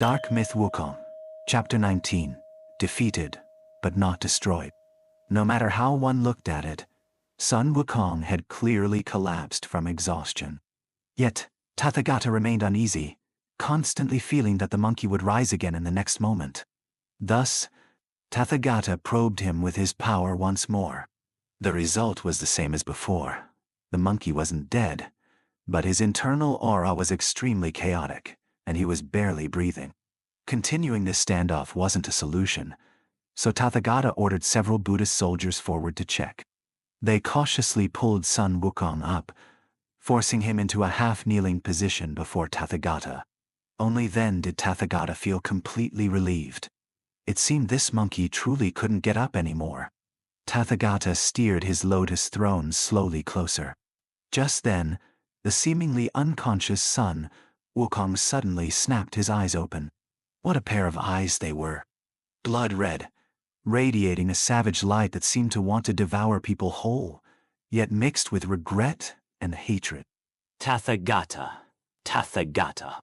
Dark Myth WuKong Chapter 19. Defeated, but not destroyed. No matter how one looked at it, Sun Wukong had clearly collapsed from exhaustion. Yet, Tathagata remained uneasy, constantly feeling that the monkey would rise again in the next moment. Thus, Tathagata probed him with his power once more. The result was the same as before. The monkey wasn't dead, but his internal aura was extremely chaotic, and he was barely breathing. Continuing this standoff wasn't a solution, so Tathagata ordered several Buddhist soldiers forward to check. They cautiously pulled Sun Wukong up, forcing him into a half-kneeling position before Tathagata. Only then did Tathagata feel completely relieved. It seemed this monkey truly couldn't get up anymore. Tathagata steered his lotus throne slowly closer. Just then, the seemingly unconscious Sun Wukong suddenly snapped his eyes open. What a pair of eyes they were! Blood red, radiating a savage light that seemed to want to devour people whole, yet mixed with regret and hatred. Tathagata, Tathagata.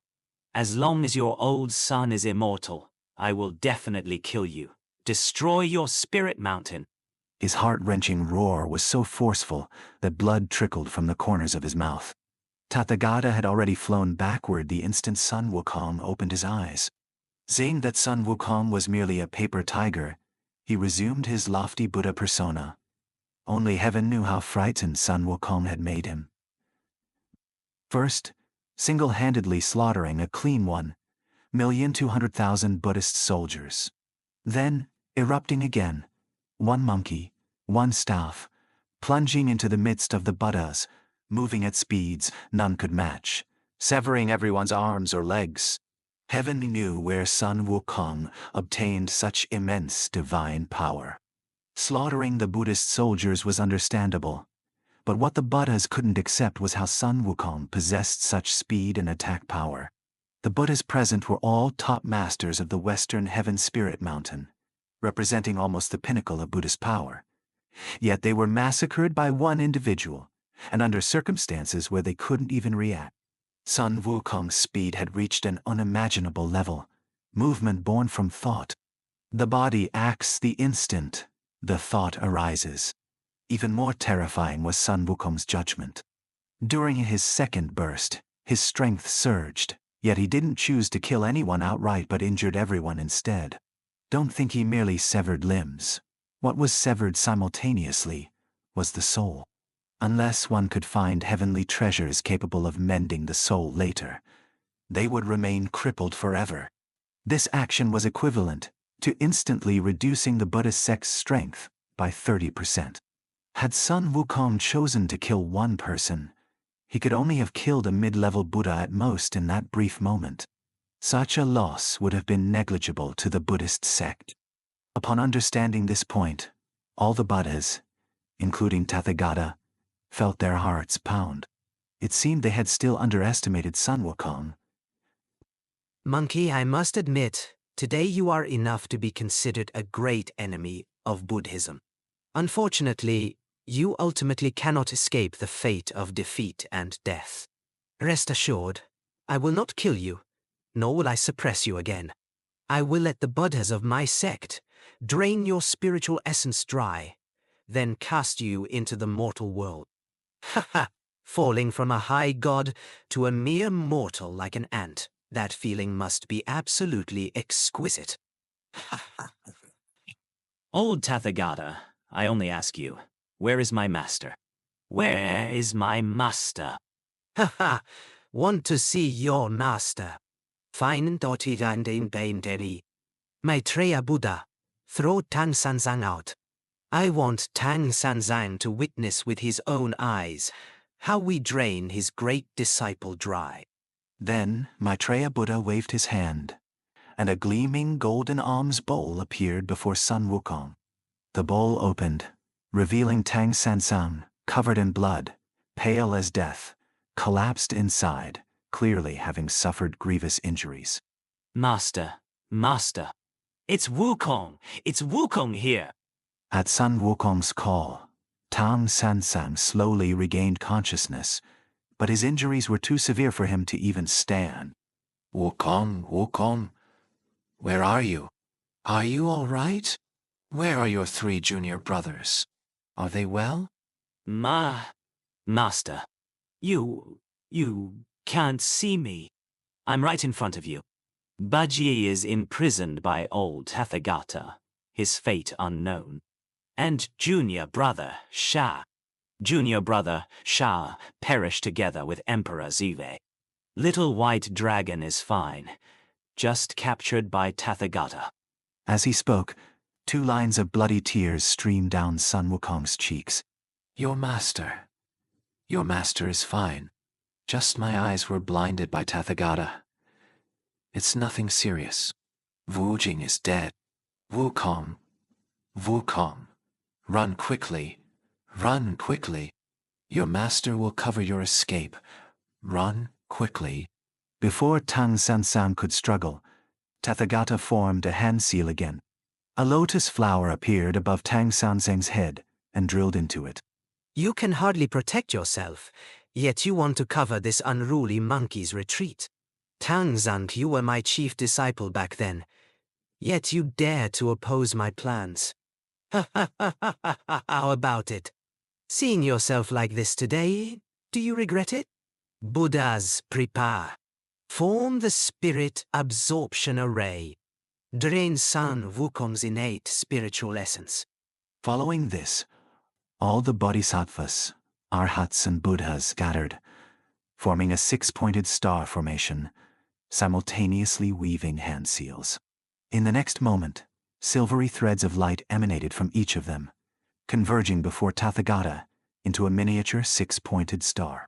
As long as your old son is immortal, I will definitely kill you. Destroy your spirit mountain. His heart-wrenching roar was so forceful that blood trickled from the corners of his mouth. Tathagata had already flown backward the instant Sun Wukong opened his eyes. Seeing that Sun Wukong was merely a paper tiger, he resumed his lofty Buddha persona. Only heaven knew how frightened Sun Wukong had made him. First, single-handedly slaughtering a clean 1,200,000 Buddhist soldiers. Then, erupting again, one monkey, one staff, plunging into the midst of the Buddhas, moving at speeds none could match, severing everyone's arms or legs. Heaven knew where Sun Wukong obtained such immense divine power. Slaughtering the Buddhist soldiers was understandable, but what the Buddhas couldn't accept was how Sun Wukong possessed such speed and attack power. The Buddhas present were all top masters of the Western Heaven Spirit Mountain, representing almost the pinnacle of Buddhist power. Yet they were massacred by one individual, and under circumstances where they couldn't even react. Sun Wukong's speed had reached an unimaginable level, movement born from thought. The body acts the instant the thought arises. Even more terrifying was Sun Wukong's judgment. During his second burst, his strength surged, yet he didn't choose to kill anyone outright but injured everyone instead. Don't think he merely severed limbs. What was severed simultaneously was the soul. Unless one could find heavenly treasures capable of mending the soul later, they would remain crippled forever. This action was equivalent to instantly reducing the Buddhist sect's strength by 30%. Had Sun Wukong chosen to kill one person, he could only have killed a mid-level Buddha at most in that brief moment. Such a loss would have been negligible to the Buddhist sect. Upon understanding this point, all the Buddhas, including Tathagata, felt their hearts pound. It seemed they had still underestimated Sun Wukong. Monkey, I must admit, today you are enough to be considered a great enemy of Buddhism. Unfortunately, you ultimately cannot escape the fate of defeat and death. Rest assured, I will not kill you, nor will I suppress you again. I will let the Buddhas of my sect drain your spiritual essence dry, then cast you into the mortal world. Ha ha! Falling from a high god to a mere mortal like an ant, that feeling must be absolutely exquisite. Old Tathagata, I only ask you, where is my master? Where is my master? Ha ha! Want to see your master? Fine dotted and in Bainderi. Maitreya Buddha, throw Tang Sanzang out. I want Tang Sanzang to witness with his own eyes how we drain his great disciple dry. Then Maitreya Buddha waved his hand, and a gleaming golden alms bowl appeared before Sun Wukong. The bowl opened, revealing Tang Sanzang, covered in blood, pale as death, collapsed inside, clearly having suffered grievous injuries. Master, Master, it's Wukong here. At Sun Wukong's call, Tang Sanzang slowly regained consciousness, but his injuries were too severe for him to even stand. Wukong, Where are you? Are you all right? Where are your 3 junior brothers? Are they well? Master, you can't see me. I'm right in front of you. Baji is imprisoned by old Tathagata, his fate unknown. And junior brother Sha perished together with Emperor Zive. Little white dragon is fine, just captured by Tathagata. As he spoke, 2 lines of bloody tears streamed down Sun Wukong's cheeks. Your master is fine. Just my eyes were blinded by Tathagata. It's nothing serious. Wu Jing is dead. Wukong. Run quickly. Your master will cover your escape. Run quickly. Before Tang Sanzang could struggle, Tathagata formed a hand seal again. A lotus flower appeared above Tang Sanzang's head and drilled into it. You can hardly protect yourself, yet you want to cover this unruly monkey's retreat. Tang Sanzang, you were my chief disciple back then, yet you dare to oppose my plans. How about it? Seeing yourself like this today, do you regret it? Buddhas, prepare. Form the Spirit Absorption Array. Drain Sun Wukong's innate spiritual essence. Following this, all the bodhisattvas, arhats and buddhas scattered, forming a 6-pointed star formation, simultaneously weaving hand seals. In the next moment, silvery threads of light emanated from each of them, converging before Tathagata into a miniature 6-pointed star.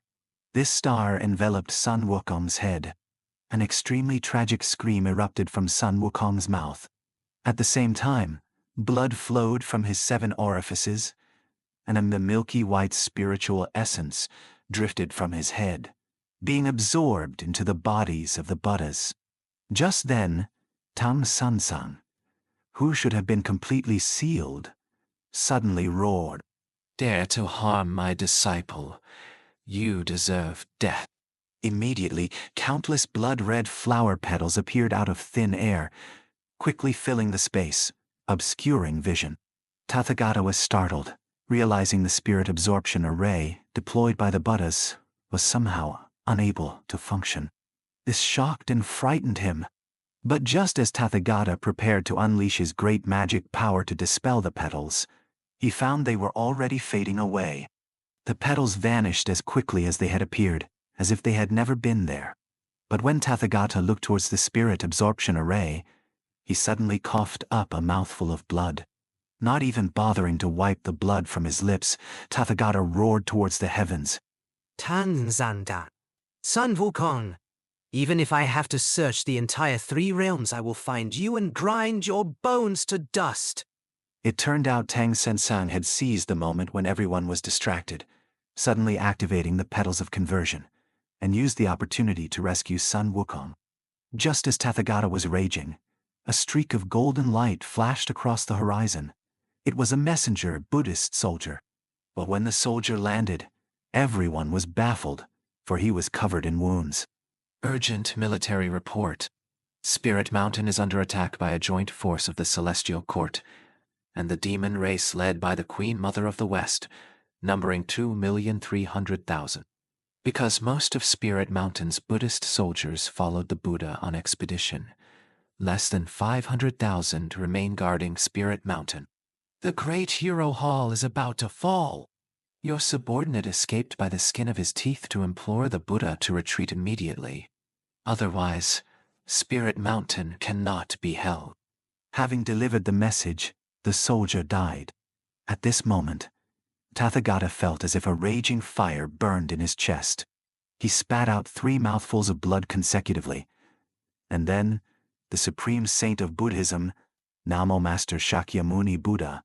This star enveloped Sun Wukong's head. An extremely tragic scream erupted from Sun Wukong's mouth. At the same time, blood flowed from his 7 orifices, and the milky white spiritual essence drifted from his head, being absorbed into the bodies of the Buddhas. Just then, Tang Sanzang, who should have been completely sealed, suddenly roared, "Dare to harm my disciple, you deserve death." Immediately, countless blood-red flower petals appeared out of thin air, quickly filling the space, obscuring vision. Tathagata was startled, realizing the Spirit Absorption Array deployed by the Buddhas was somehow unable to function. This shocked and frightened him. But just as Tathagata prepared to unleash his great magic power to dispel the petals, he found they were already fading away. The petals vanished as quickly as they had appeared, as if they had never been there. But when Tathagata looked towards the Spirit Absorption Array, he suddenly coughed up a mouthful of blood. Not even bothering to wipe the blood from his lips, Tathagata roared towards the heavens. Tang Sanzang, Sun Wukong, even if I have to search the entire 3 realms, I will find you and grind your bones to dust. It turned out Tang Sanzang had seized the moment when everyone was distracted, suddenly activating the Petals of Conversion, and used the opportunity to rescue Sun Wukong. Just as Tathagata was raging, a streak of golden light flashed across the horizon. It was a messenger Buddhist soldier. But when the soldier landed, everyone was baffled, for he was covered in wounds. Urgent military report. Spirit Mountain is under attack by a joint force of the Celestial Court, and the demon race led by the Queen Mother of the West, numbering 2,300,000. Because most of Spirit Mountain's Buddhist soldiers followed the Buddha on expedition, less than 500,000 remain guarding Spirit Mountain. The Great Hero Hall is about to fall. Your subordinate escaped by the skin of his teeth to implore the Buddha to retreat immediately. Otherwise, Spirit Mountain cannot be held. Having delivered the message, the soldier died. At this moment, Tathagata felt as if a raging fire burned in his chest. He spat out 3 mouthfuls of blood consecutively. And then, the supreme saint of Buddhism, Namo Master Shakyamuni Buddha,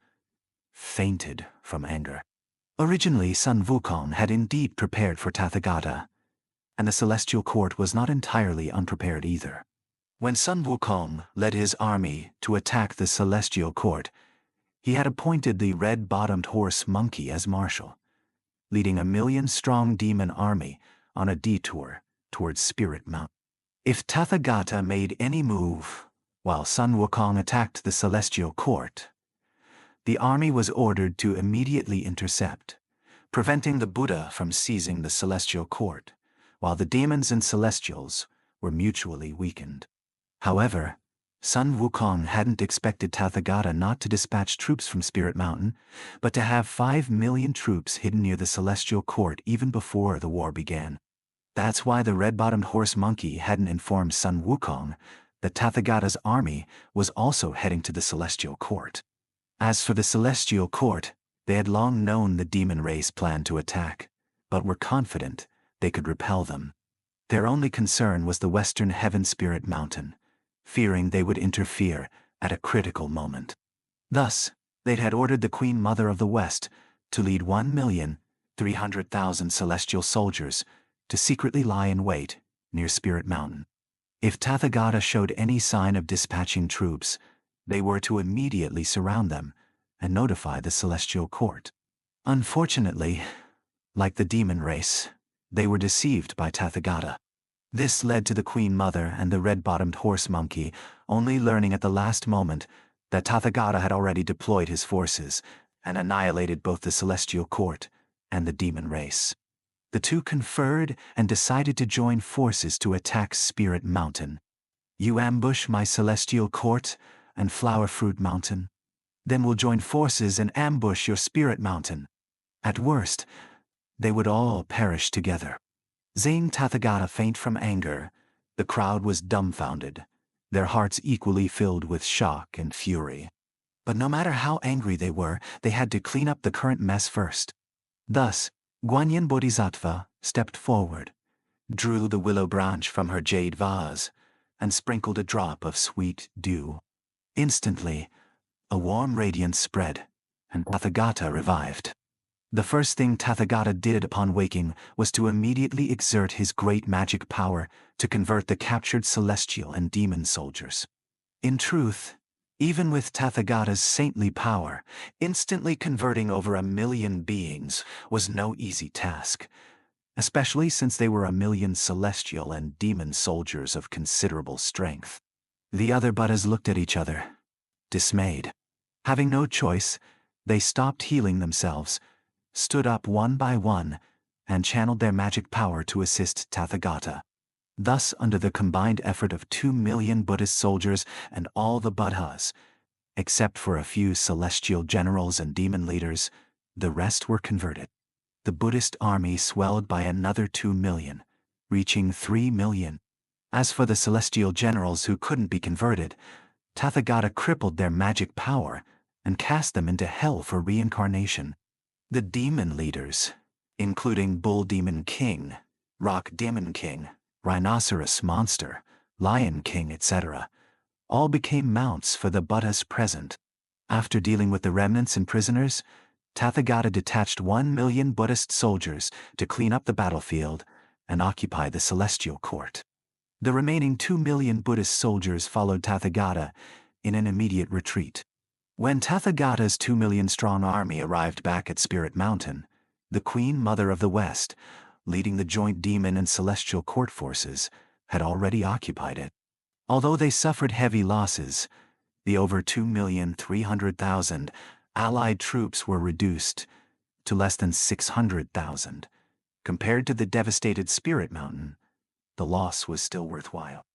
fainted from anger. Originally, Sun Wukong had indeed prepared for Tathagata, and the Celestial Court was not entirely unprepared either. When Sun Wukong led his army to attack the Celestial Court, he had appointed the red-bottomed horse monkey as marshal, leading a 1,000,000-strong demon army on a detour towards Spirit Mountain. If Tathagata made any move, while Sun Wukong attacked the celestial court. The army was ordered to immediately intercept, preventing the Buddha from seizing the celestial court, while the demons and celestials were mutually weakened. However, Sun Wukong hadn't expected Tathagata not to dispatch troops from Spirit Mountain, but to have 5 million troops hidden near the celestial court even before the war began. That's why the red-bottomed horse monkey hadn't informed Sun Wukong that Tathagata's army was also heading to the celestial court. As for the celestial court, they had long known the demon race planned to attack, but were confident they could repel them. Their only concern was the Western Heaven Spirit Mountain, fearing they would interfere at a critical moment. Thus, they had ordered the Queen Mother of the West to lead 1,300,000 celestial soldiers to secretly lie in wait near Spirit Mountain. If Tathagata showed any sign of dispatching troops, they were to immediately surround them and notify the celestial court. Unfortunately, like the demon race, they were deceived by Tathagata. This led to the Queen Mother and the red-bottomed horse monkey only learning at the last moment that Tathagata had already deployed his forces and annihilated both the celestial court and the demon race. The two conferred and decided to join forces to attack Spirit Mountain. "You ambush my celestial court and Flower Fruit Mountain. Then we'll join forces and ambush your Spirit Mountain. At worst, they would all perish together." Seeing Tathagata faint from anger, the crowd was dumbfounded, their hearts equally filled with shock and fury. But no matter how angry they were, they had to clean up the current mess first. Thus, Guanyin Bodhisattva stepped forward, drew the willow branch from her jade vase, and sprinkled a drop of sweet dew. Instantly, a warm radiance spread, and Tathagata revived. The first thing Tathagata did upon waking was to immediately exert his great magic power to convert the captured celestial and demon soldiers. In truth, even with Tathagata's saintly power, instantly converting over 1,000,000 beings was no easy task, especially since they were 1,000,000 celestial and demon soldiers of considerable strength. The other Buddhas looked at each other, dismayed. Having no choice, they stopped healing themselves, stood up one by one, and channeled their magic power to assist Tathagata. Thus, under the combined effort of 2,000,000 Buddhist soldiers and all the Buddhas, except for a few celestial generals and demon leaders, the rest were converted. The Buddhist army swelled by another 2,000,000, reaching 3,000,000. As for the celestial generals who couldn't be converted, Tathagata crippled their magic power and cast them into hell for reincarnation. The demon leaders, including Bull Demon King, Rock Demon King, Rhinoceros Monster, Lion King, etc., all became mounts for the Buddhas present. After dealing with the remnants and prisoners, Tathagata detached 1,000,000 Buddhist soldiers to clean up the battlefield and occupy the celestial court. The remaining 2,000,000 Buddhist soldiers followed Tathagata in an immediate retreat. When Tathagata's 2,000,000-strong army arrived back at Spirit Mountain, the Queen Mother of the West, leading the joint demon and celestial court forces, had already occupied it. Although they suffered heavy losses, the over 2,300,000 allied troops were reduced to less than 600,000. Compared to the devastated Spirit Mountain, the loss was still worthwhile.